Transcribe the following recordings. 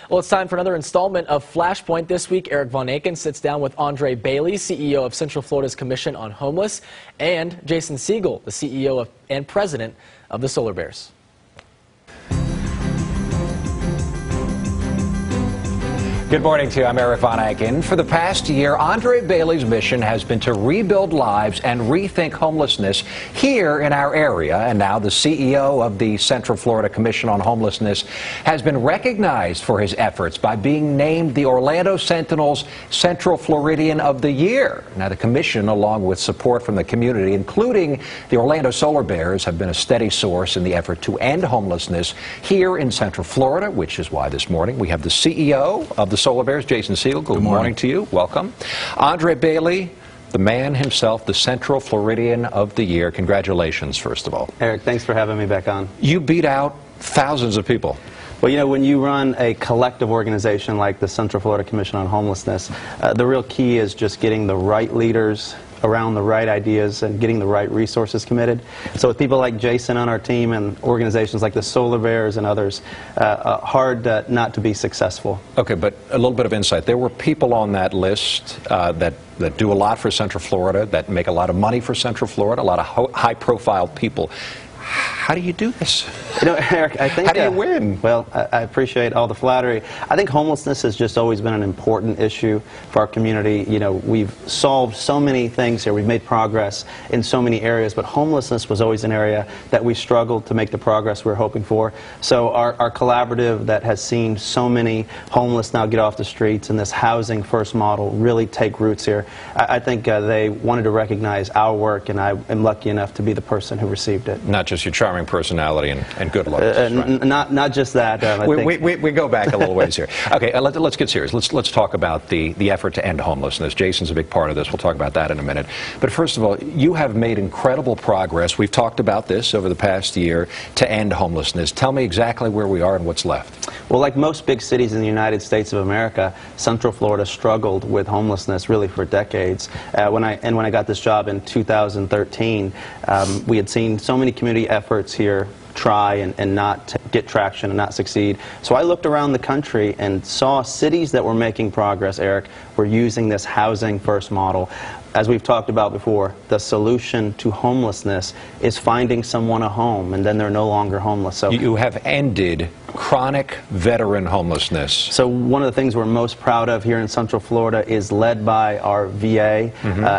Well, it's time for another installment of Flashpoint. This week, Erik Von Ancken sits down with Andrae Bailey, CEO of Central Florida's Commission on Homeless, and Jason Siegel, the CEO and president of the Solar Bears. Good morning to you. I'm Erik Von Ancken. For the past year, Andrae Bailey's mission has been to rebuild lives and rethink homelessness here in our area. And now the CEO of the Central Florida Commission on Homelessness has been recognized for his efforts by being named the Orlando Sentinel's Central Floridian of the Year. Now, the commission, along with support from the community, including the Orlando Solar Bears, have been a steady source in the effort to end homelessness here in Central Florida, which is why this morning we have the CEO of the Solar Bears, Jason Siegel. Good morning to you. Welcome. Andrae Bailey, the man himself, the Central Floridian of the Year. Congratulations, first of all. Erik, thanks for having me back on. You beat out thousands of people. Well, you know, when you run a collective organization like the Central Florida Commission on Homelessness, the real key is just getting the right leaders around the right ideas and getting the right resources committed. So with people like Jason on our team and organizations like the Solar Bears and others, hard not to be successful. Okay, but a little bit of insight. There were people on that list that do a lot for Central Florida, that make a lot of money for Central Florida, a lot of high-profile people. How do you do this? You know, Erik, I think... How do you win? Well, I appreciate all the flattery. I think homelessness has just always been an important issue for our community. You know, we've solved so many things here. We've made progress in so many areas, but homelessness was always an area that we struggled to make the progress we were hoping for. So our collaborative that has seen so many homeless now get off the streets and this housing first model really take roots here, I think they wanted to recognize our work, and I am lucky enough to be the person who received it. Not just your charming personality and good looks. Right? Not just that. We go back a little ways here. Okay, let's get serious. Let's talk about the effort to end homelessness. Jason's a big part of this. We'll talk about that in a minute. But first of all, you have made incredible progress. We've talked about this over the past year to end homelessness. Tell me exactly where we are and what's left. Well, like most big cities in the United States of America, Central Florida struggled with homelessness really for decades. When I got this job in 2013, we had seen so many community efforts here try and not get traction and not succeed. So I looked around the country and saw cities that were making progress, Erik, were using this housing first model. As we've talked about before, the solution to homelessness is finding someone a home, and then they're no longer homeless. So you have ended chronic veteran homelessness. So one of the things we're most proud of here in Central Florida is led by our VA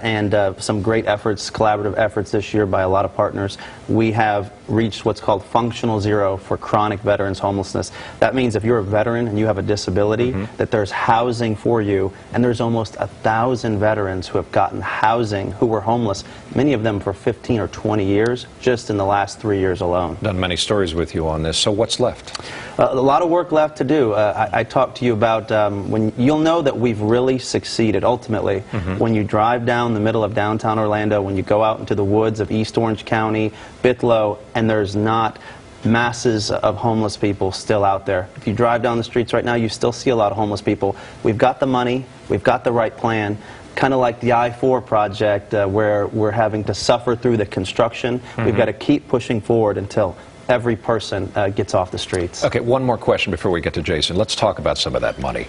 and some great efforts, collaborative efforts this year by a lot of partners. We have reached what's called functional zero for chronic veterans homelessness. That means if you're a veteran and you have a disability, that there's housing for you, and there's almost 1,000 veterans who have gotten housing who were homeless, many of them for 15 or 20 years, just in the last 3 years alone. Done many stories with you on this, so what's left? A lot of work left to do. I talked to you about when you'll know that we've really succeeded ultimately when you drive down the middle of downtown Orlando, when you go out into the woods of East Orange County, Bithlo, and there's not masses of homeless people still out there. If you drive down the streets right now, you still see a lot of homeless people. We've got the money, we've got the right plan. Kind of like the I-4 project where we're having to suffer through the construction. We've got to keep pushing forward until every person gets off the streets. Okay, one more question before we get to Jason. Let's talk about some of that money.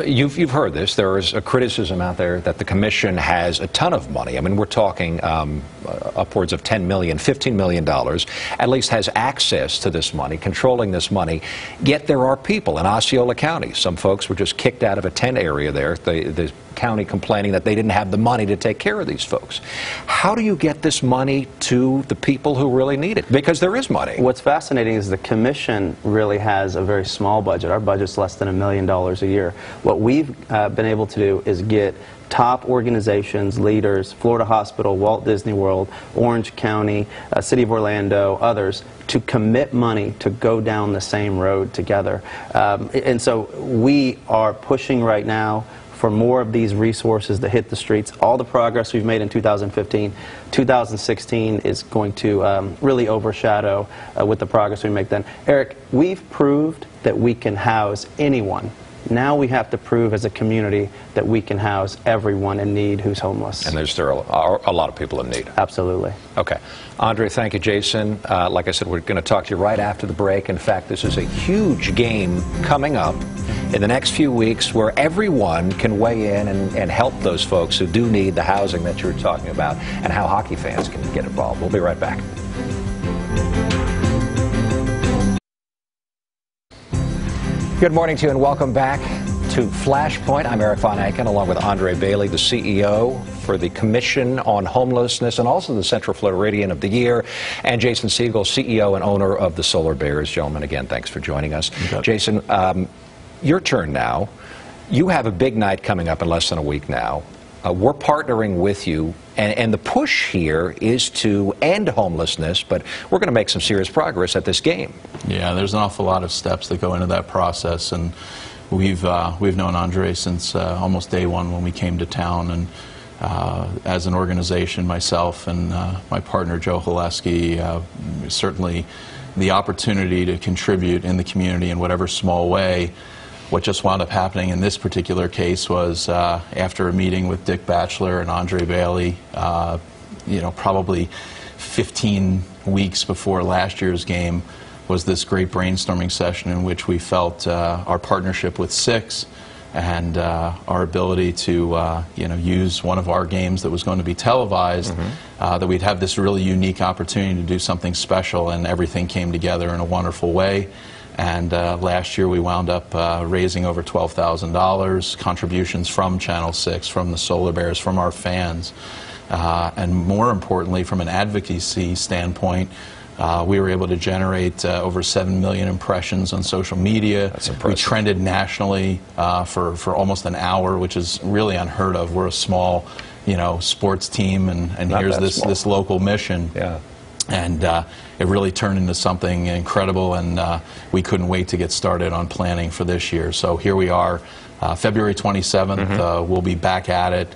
You've heard this. There is a criticism out there that the Commission has a ton of money. I mean, we're talking upwards of $10 million, $15 million, at least has access to this money, controlling this money. Yet there are people in Osceola County. Some folks were just kicked out of a tent area there. The county complaining that they didn't have the money to take care of these folks. How do you get this money to the people who really need it? Because there is money. What's fascinating is the Commission really has a very small budget. Our budget's less than $1 million a year. What we've been able to do is get top organizations, leaders, Florida Hospital, Walt Disney World, Orange County, City of Orlando, others, to commit money to go down the same road together. And so we are pushing right now for more of these resources to hit the streets. All the progress we've made in 2015, 2016 is going to really overshadow with the progress we make then. Erik, we've proved that we can house anyone. Now we have to prove as a community that we can house everyone in need who's homeless. And there are a lot of people in need. Absolutely. Okay. Andrae, thank you, Jason. Like I said, we're going to talk to you right after the break. In fact, this is a huge game coming up. in the next few weeks where everyone can weigh in and help those folks who do need the housing that you're talking about, and how hockey fans can get involved. We'll be right back. Good morning to you and welcome back to Flashpoint. I'm Erik Von Ancken, along with Andrae Bailey, the CEO for the Commission on Homelessness and also the Central Floridian of the Year, and Jason Siegel, CEO and owner of the Solar Bears. Gentlemen, again, thanks for joining us. Jason, your turn now. You have a big night coming up in less than a week now. We're partnering with you, and the push here is to end homelessness, but we're going to make some serious progress at this game. Yeah, there's an awful lot of steps that go into that process, and we've known Andrae since almost day one when we came to town, and as an organization, myself and my partner Joe Haleski, certainly the opportunity to contribute in the community in whatever small way. What just wound up happening in this particular case was after a meeting with Dick Batchelor and Andrae Bailey, probably 15 weeks before last year's game, was this great brainstorming session in which we felt our partnership with Six and our ability to use one of our games that was going to be televised, that we'd have this really unique opportunity to do something special, and everything came together in a wonderful way. And last year we wound up raising over $12,000, contributions from Channel 6, from the Solar Bears, from our fans. And more importantly, from an advocacy standpoint, we were able to generate over 7 million impressions on social media. That's impressive. We trended nationally for almost an hour, which is really unheard of. We're a small, sports team, and here's this local mission. Yeah. And it really turned into something incredible, and we couldn't wait to get started on planning for this year. So here we are, February 27th, we'll be back at it.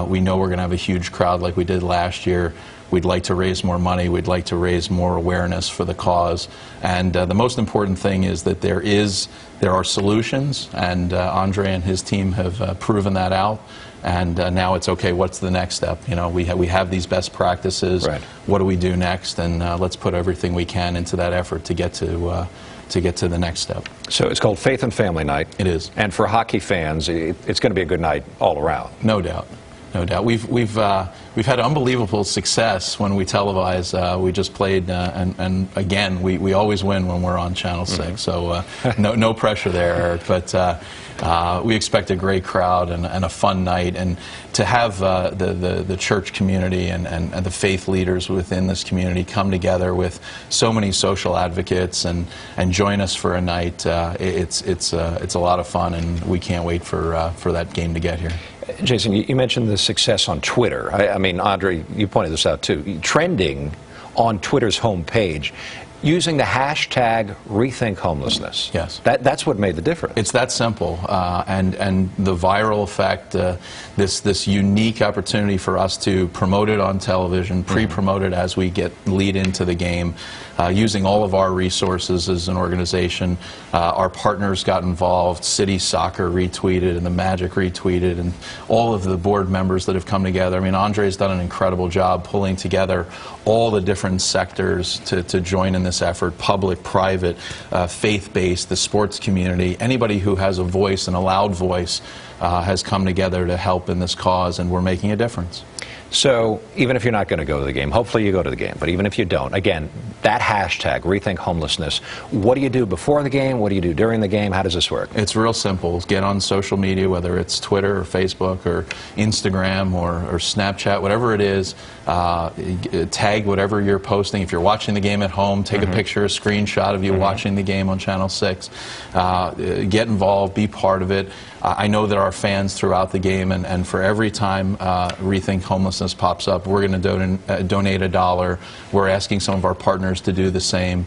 We know we're going to have a huge crowd like we did last year. We'd like to raise more money. We'd like to raise more awareness for the cause. And the most important thing is that there are solutions, and Andrae and his team have proven that out. And now it's okay, what's the next step? We have these best practices. Right. What do we do next? And let's put everything we can into that effort to get to the next step. So it's called Faith and Family Night. It is. And for hockey fans, it's going to be a good night all around. No doubt. No doubt. We've had unbelievable success when we televise. We just played, and again, we always win when we're on Channel 6. So no pressure there, Eric. But we expect a great crowd and a fun night, and to have the church community and the faith leaders within this community come together with so many social advocates and join us for a night. It's a lot of fun, and we can't wait for that game to get here. Jason, you mentioned the success on Twitter. I mean, Andrae, you pointed this out too. Trending on Twitter's homepage, using the hashtag Rethink Homelessness. Yes. That's what made the difference. It's that simple, and the viral effect, this unique opportunity for us to promote it on television, pre-promote it as we lead into the game, using all of our resources as an organization. Our partners got involved. City Soccer retweeted, and the Magic retweeted, and all of the board members that have come together. I mean, Andre's done an incredible job pulling together all the different sectors to join in this effort: public, private, faith-based, the sports community. Anybody who has a voice, and a loud voice, has come together to help in this cause, and we're making a difference. So even if you're not going to go to the game, hopefully you go to the game, but even if you don't, again, that hashtag, Rethink Homelessness, what do you do before the game? What do you do during the game? How does this work? It's real simple. Get on social media, whether it's Twitter or Facebook or Instagram or Snapchat, whatever it is. Tag whatever you're posting. If you're watching the game at home, take a picture, a screenshot of you watching the game on Channel 6. Get involved, be part of it. I know that our fans throughout the game, and for every time Rethink Homelessness pops up, we're going to donate $1. We're asking some of our partners to do the same.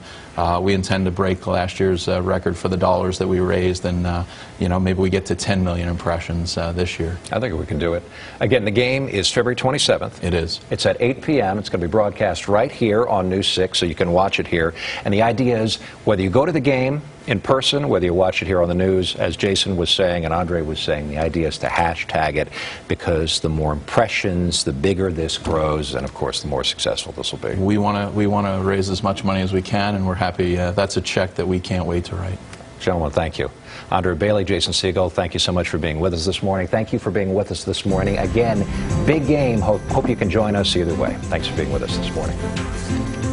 We intend to break last year's record for the dollars that we raised, and maybe we get to 10 million impressions this year. I think we can do it. Again, the game is February 27th. It is. It's at 8 p.m. It's going to be broadcast right here on News 6, so you can watch it here. And the idea is, whether you go to the game in person, whether you watch it here on the news, as Jason was saying and Andrae was saying, the idea is to hashtag it, because the more impressions, the bigger this grows, and of course the more successful this will be. We want to raise as much money as we can, and we're happy. That's a check that we can't wait to write. Gentlemen, thank you. Andrae Bailey, Jason Siegel, thank you so much for being with us this morning. Thank you for being with us this morning. Again, big game. Hope you can join us either way. Thanks for being with us this morning.